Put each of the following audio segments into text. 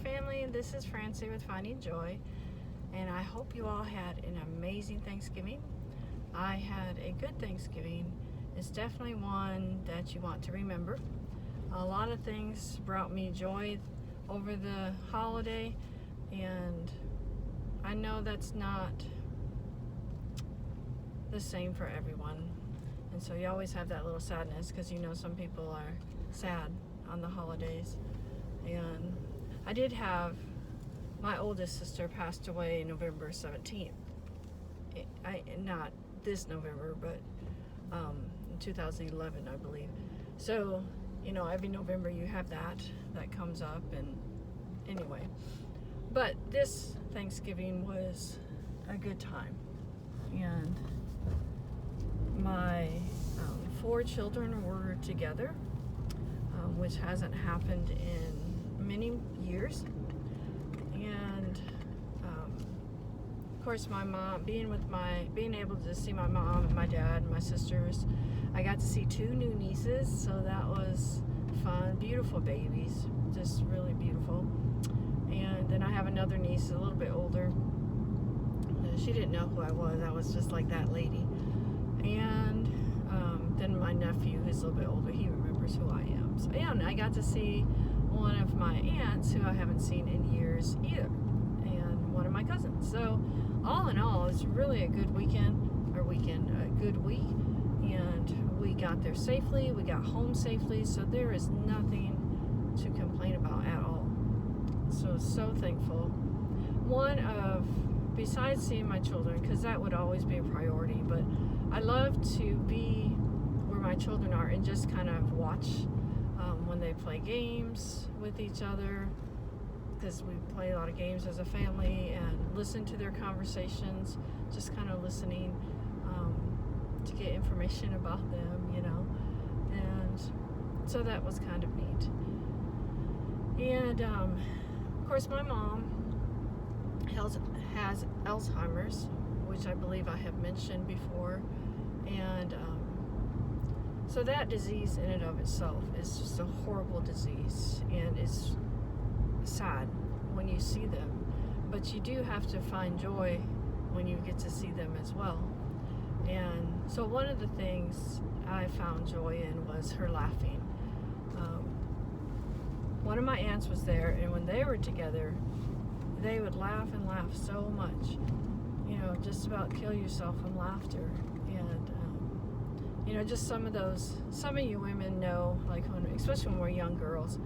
family. This is Francie with Finding Joy, and I hope you all had an amazing Thanksgiving. I had a good Thanksgiving. It's definitely one that you want to remember. A lot of things brought me joy over the holiday, and I know that's not the same for everyone. And so you always have that little sadness because you know some people are sad on the holidays. And I did have my oldest sister passed away November 17th. Not this November, but in 2011, I believe. So, you know, every November you have that comes up, and anyway. But this Thanksgiving was a good time. And my 4 children were together, which hasn't happened in many years. And of course, my mom, being able to see my mom and my dad and my sisters, I got to see 2 new nieces, so that was fun. Beautiful babies, just really beautiful. And then I have another niece, a little bit older. She didn't know who I was. I was just like that lady. And then my nephew, who's a little bit older, he remembers who I am. So yeah, and I got to see one of my aunts who I haven't seen in years either, and one of my cousins. So all in all, it's really a good a good week, and we got there safely, we got home safely, so there is nothing to complain about at all. So thankful. Besides seeing my children, because that would always be a priority, but I love to be where my children are and just kind of watch when they play games with each other, because we play a lot of games as a family, and listen to their conversations, just kind of listening to get information about them, you know. And so that was kind of neat. And of course, my mom has Alzheimer's, which I believe I have mentioned before, and so that disease in and of itself is just a horrible disease, and it's sad when you see them, but you do have to find joy when you get to see them as well. And so one of the things I found joy in was her laughing. One of my aunts was there, and when they were together, they would laugh and laugh so much, you know, just about kill yourself from laughter. And you know, just some of you women know, like, especially when we're young girls,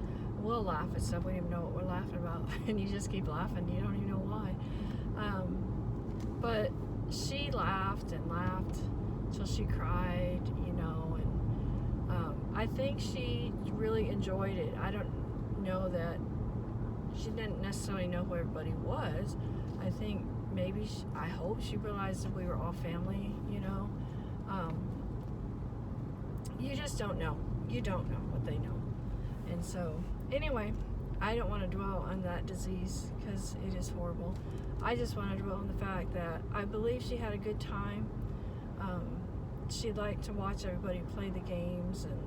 we'll laugh at stuff we don't even know what we're laughing about, and you just keep laughing, you don't even know why. But she laughed and laughed till she cried, you know, and I think she really enjoyed it. I don't know that she didn't necessarily know who everybody was. I think maybe I hope she realized that we were all family, you know. You just don't know. You don't know what they know. And so, anyway, I don't want to dwell on that disease because it is horrible. I just want to dwell on the fact that I believe she had a good time. She liked to watch everybody play the games and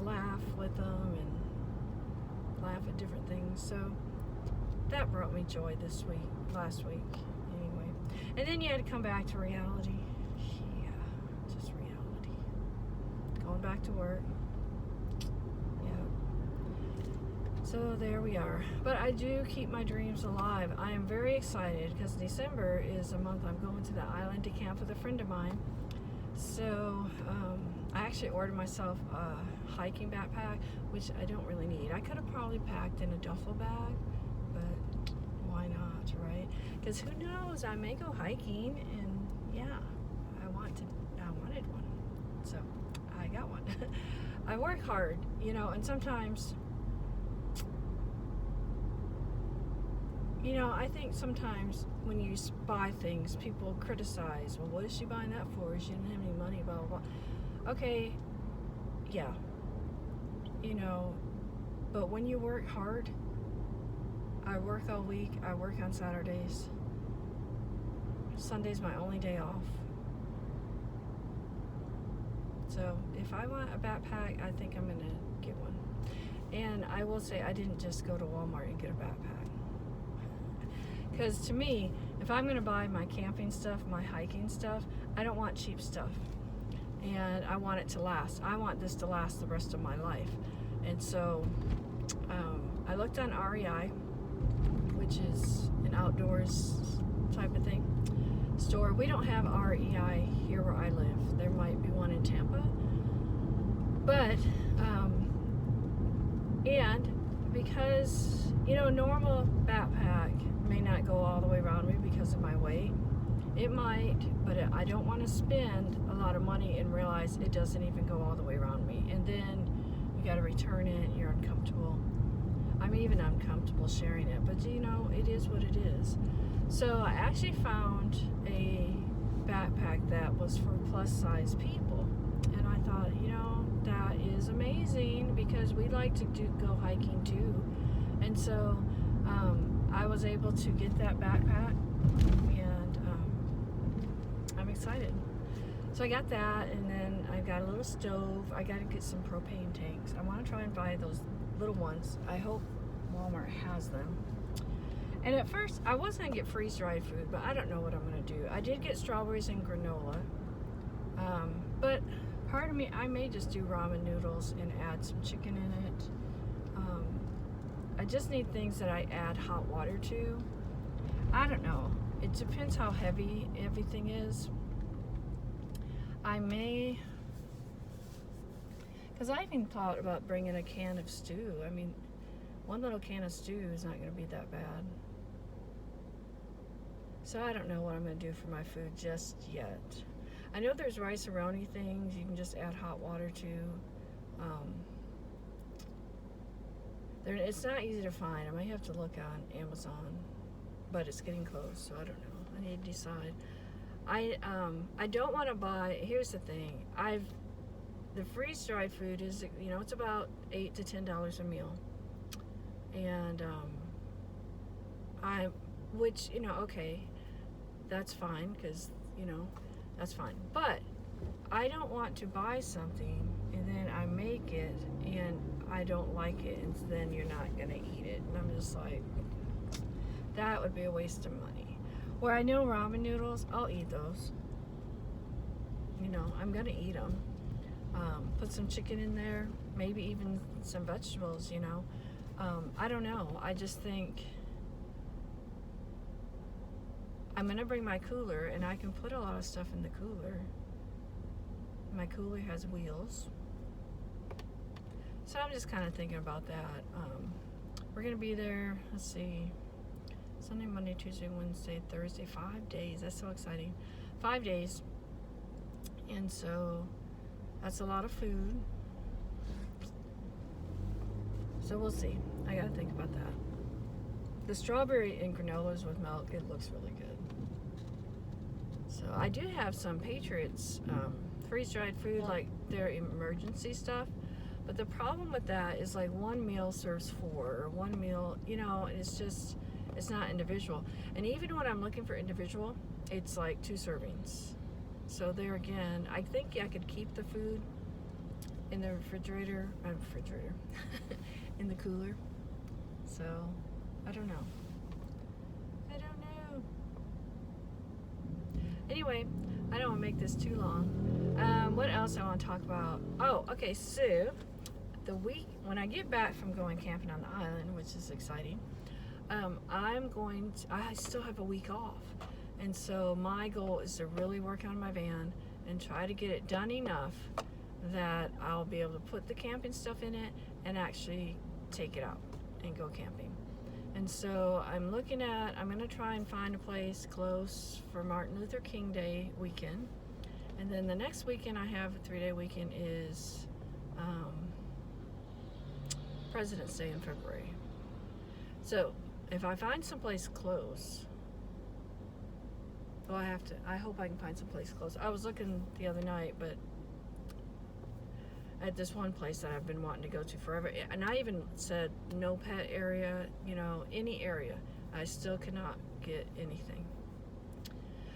laugh with them and laugh at different things. So that brought me joy last week, anyway. And then you had to come back to reality. Yeah, just reality. Going back to work. Yeah. So there we are. But I do keep my dreams alive. I am very excited because December is a month I'm going to the island to camp with a friend of mine. So I actually ordered myself a hiking backpack, which I don't really need. I could have probably packed in a duffel bag, but why not, right? Because who knows, I may go hiking, and yeah, I wanted one, so I got one. I work hard, you know, and sometimes, you know, I think sometimes when you buy things, people criticize, well, what is she buying that for? She didn't have any money, blah, blah, blah. Okay, yeah, you know, but when you work hard, I work all week, I work on Saturdays. Sunday's my only day off. So if I want a backpack, I think I'm gonna get one. And I will say, I didn't just go to Walmart and get a backpack. Because to me, if I'm going to buy my camping stuff, my hiking stuff, I don't want cheap stuff. And I want it to last. I want this to last the rest of my life. And so I looked on REI, which is an outdoors type of thing store. We don't have REI here where I live. There might be one in Tampa. But, and because, normal backpack may not go all the way around me because of my weight. It might, but I don't want to spend a lot of money and realize it doesn't even go all the way around me. And then you got to return it, you're uncomfortable. I'm even uncomfortable sharing it, but it is what it is. So I actually found a backpack that was for plus size people. And I thought, that is amazing because we like to go hiking too. And so I was able to get that backpack, and I'm excited. So I got that, and then I got a little stove. I got to get some propane tanks. I want to try and buy those little ones. I hope Walmart has them. And at first, I was going to get freeze-dried food, but I don't know what I'm going to do. I did get strawberries and granola, but part of me, I may just do ramen noodles and add some chicken in it. I just need things that I add hot water to. I don't know. It depends how heavy everything is. I may, because I even thought about bringing a can of stew. I mean, one little can of stew is not going to be that bad. So I don't know what I'm going to do for my food just yet. I know there's rice-a-roni things you can just add hot water to. It's not easy to find. I might have to look on Amazon, but it's getting close, so I don't know. I need to decide. I don't want to buy. Here's the thing. The freeze-dried food is, it's about $8 to $10 a meal, and okay, that's fine because that's fine. But I don't want to buy something and then I make it and I don't like it, and then you're not gonna eat it. And I'm just like, that would be a waste of money. Where I know ramen noodles, I'll eat those. I'm gonna eat them. Put some chicken in there, maybe even some vegetables, I don't know. I just think I'm gonna bring my cooler, and I can put a lot of stuff in the cooler. My cooler has wheels. So I'm just kind of thinking about that. We're gonna be there, let's see, Sunday, Monday, Tuesday, Wednesday, Thursday, 5 days. That's so exciting. 5 days. And so that's a lot of food. So we'll see. I gotta think about that. The strawberry and granolas with milk, it looks really good. So I do have some Patriots freeze-dried food, like their emergency stuff. But the problem with that is like one meal serves 4, or one meal, it's not individual. And even when I'm looking for individual, it's like 2 servings. So there again, I think I could keep the food in the refrigerator, in the cooler. So, I don't know. Anyway, I don't want to make this too long. What else I want to talk about? Oh, okay, so the week, when I get back from going camping on the island, which is exciting, I still have a week off. And so my goal is to really work on my van and try to get it done enough that I'll be able to put the camping stuff in it and actually take it out and go camping. And so I'm going to try and find a place close for Martin Luther King Day weekend. And then the next weekend I have, a 3-day weekend, is President's Day in February. So if I find someplace close, I hope I can find some place close. I was looking the other night, but at this one place that I've been wanting to go to forever, and I even said no pet area, any area. I still cannot get anything.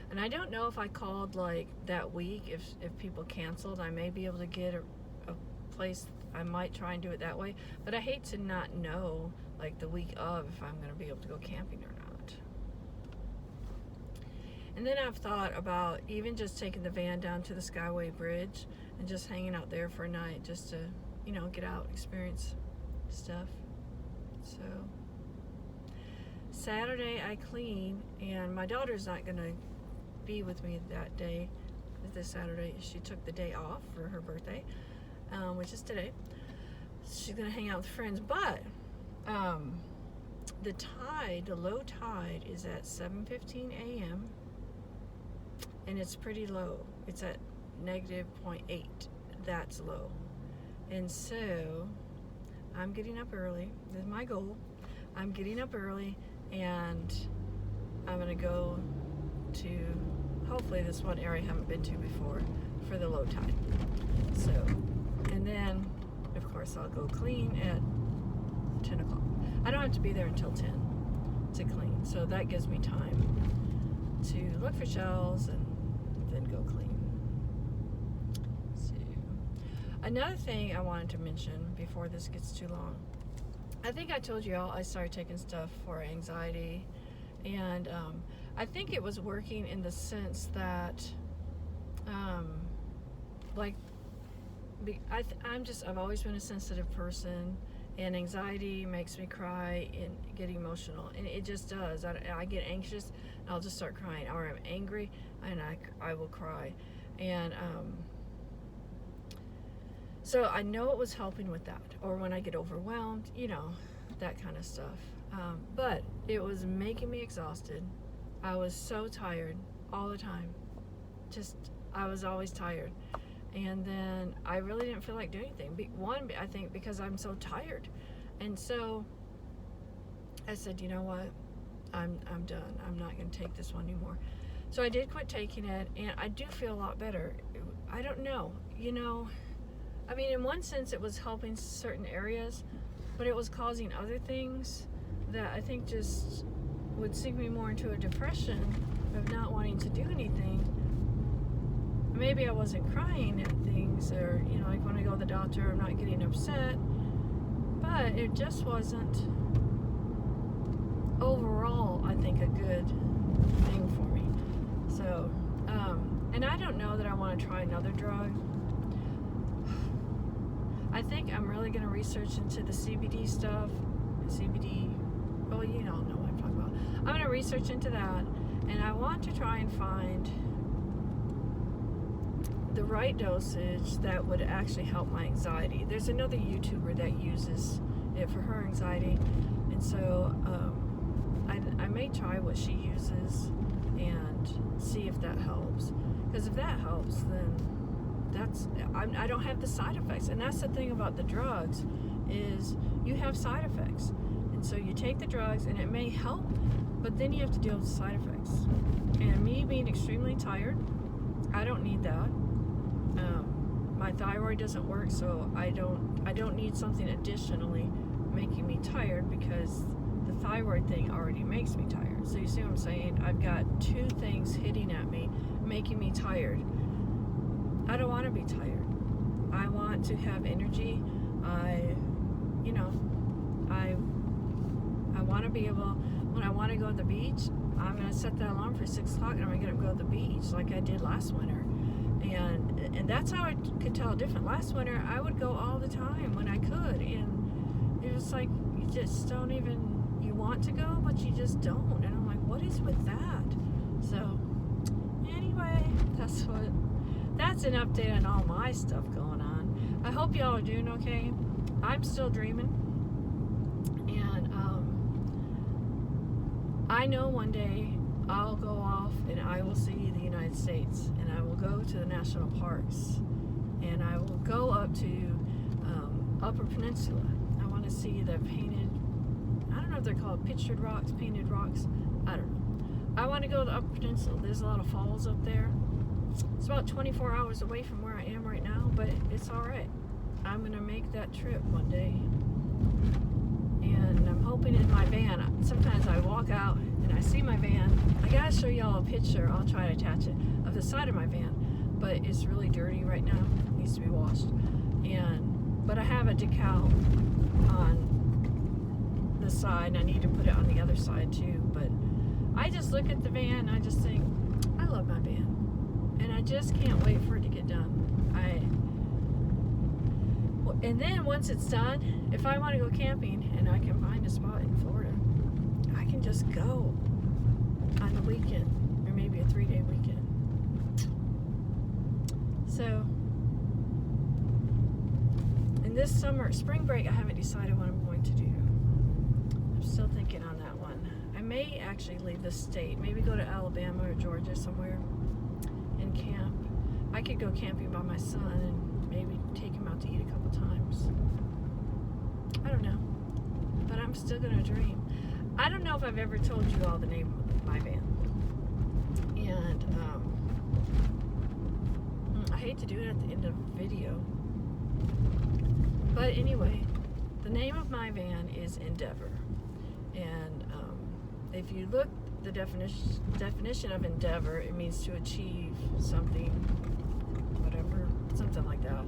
And I don't know if I called like that week, if people canceled, I may be able to get a place I might try and do it that way, but I hate to not know like the week of if I'm going to be able to go camping or not. And then I've thought about even just taking the van down to the Skyway Bridge and just hanging out there for a night, just to, you know, get out, experience stuff. So Saturday I clean, and my daughter's not going to be with me that day, this Saturday. She took the day off for her birthday, which is today. She's going to hang out with friends, but the low tide is at 7:15 a.m. and it's pretty low. It's at -0.8. That's low. And so I'm getting up early. This is my goal. I'm getting up early, and I'm going to go to hopefully this one area I haven't been to before for the low tide. So, and then of course I'll go clean at 10 o'clock. I don't have to be there until 10 to clean, so that gives me time to look for shells and then go clean. So, another thing I wanted to mention before this gets too long, I think I told you all I started taking stuff for anxiety, and I think it was working in the sense that I've always been a sensitive person, and anxiety makes me cry and get emotional, and it just does. I get anxious and I'll just start crying, or I'm angry and I will cry, and so I know it was helping with that, or when I get overwhelmed, you know, that kind of stuff. But it was making me exhausted. I was so tired all the time. I was always tired. And then I really didn't feel like doing anything. One, I think because I'm so tired. And so I said, you know what? I'm done. I'm not going to take this one anymore. So I did quit taking it, and I do feel a lot better. I don't know. You know, I mean, in one sense, it was helping certain areas, but it was causing other things that I think just would sink me more into a depression of not wanting to do anything. Maybe I wasn't crying at things, or, you know, like when I go to the doctor, I'm not getting upset, but it just wasn't overall, I think, a good thing for me. So, and I don't know that I want to try another drug. I think I'm really going to research into the CBD stuff. Well, you all know what I'm talking about. I'm going to research into that, and I want to try and find the right dosage that would actually help my anxiety. There's another YouTuber that uses it for her anxiety, and so I may try what she uses and see if that helps. Because if that helps, then I don't have the side effects. And that's the thing about the drugs, is you have side effects. And so you take the drugs and it may help, but then you have to deal with the side effects. And me being extremely tired, I don't need that. My thyroid doesn't work, so I don't need something additionally making me tired, because the thyroid thing already makes me tired. So you see what I'm saying? I've got two things hitting at me, making me tired. I don't want to be tired. I want to have energy. I want to be able, when I want to go to the beach, I'm going to set that alarm for 6 o'clock and I'm going to go to the beach like I did last winter. And that's how I could tell different. Last winter, I would go all the time when I could. And it was like, you just don't even, you want to go, but you just don't. And I'm like, what is with that? So, anyway, that's an update on all my stuff going on. I hope y'all are doing okay. I'm still dreaming. And I know one day I'll go off and I will see the United States, and I will go to the national parks, and I will go up to Upper Peninsula. I want to see the painted, I don't know if they're called pictured rocks, painted rocks, I don't know. I want to go to the Upper Peninsula. There's a lot of falls up there. It's about 24 hours away from where I am right now, but it's alright. I'm going to make that trip one day. And I'm hoping in my van, sometimes I walk out and I see my van. I gotta show y'all a picture, I'll try to attach it, of the side of my van. But it's really dirty right now, it needs to be washed. And but I have a decal on the side, and I need to put it on the other side too. But I just look at the van and I just think, I love my van, and I just can't wait for it to get done. And then once it's done, if I want to go camping and I can find a spot in Florida, I can just go on the weekend, or maybe a 3-day weekend. So, in this summer, spring break, I haven't decided what I'm going to do. I'm still thinking on that one. I may actually leave the state, maybe go to Alabama or Georgia somewhere and camp. I could go camping by my son and maybe take him out to eat a couple times. I don't know, but I'm still gonna dream. I don't know if I've ever told you all the name of my van, and I hate to do it at the end of the video, but anyway, the name of my van is Endeavor, and if you look the definition of endeavor, it means to achieve something, whatever, something like that.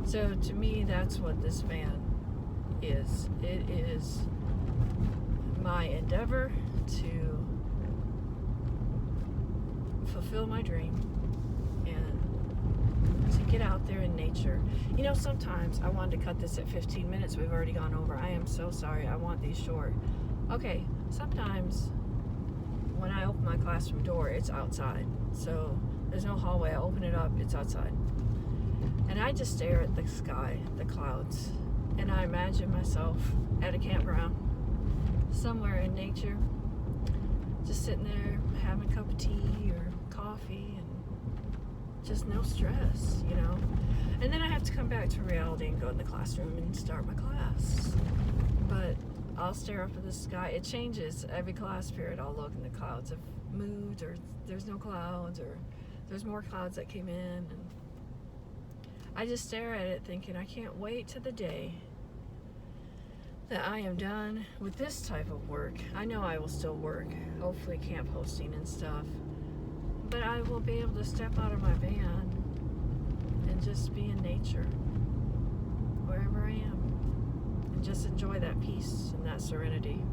So to me, that's what this van is. It is my endeavor to fulfill my dream and to get out there in nature. You know, sometimes I wanted to cut this at 15 minutes. We've already gone over. I am so sorry. I want these short. Okay, sometimes when I open my classroom door, it's outside. So there's no hallway. I open it up, it's outside. And I just stare at the sky, the clouds, and I imagine myself at a campground somewhere in nature, just sitting there having a cup of tea or coffee, and just no stress, you know. And then I have to come back to reality and go in the classroom and start my class. But I'll stare up at the sky. It changes every class period. I'll look and the clouds have moved, or there's no clouds, or there's more clouds that came in, and I just stare at it thinking, I can't wait to the day that I am done with this type of work. I know I will still work, hopefully camp hosting and stuff, but I will be able to step out of my van and just be in nature wherever I am and just enjoy that peace and that serenity.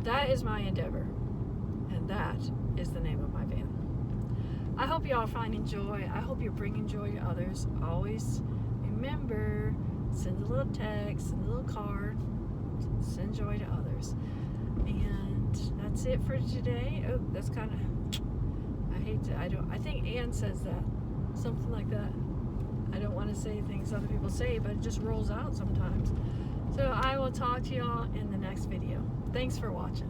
That is my endeavor, and that is the name of my van. I hope you all are finding joy. I hope you're bringing joy to others. Always remember, send a little text, send a little card, send joy to others. And that's it for today. Oh, that's kind of, I think Ann says that, something like that. I don't want to say things other people say, but it just rolls out sometimes. So I will talk to y'all in the next video. Thanks for watching.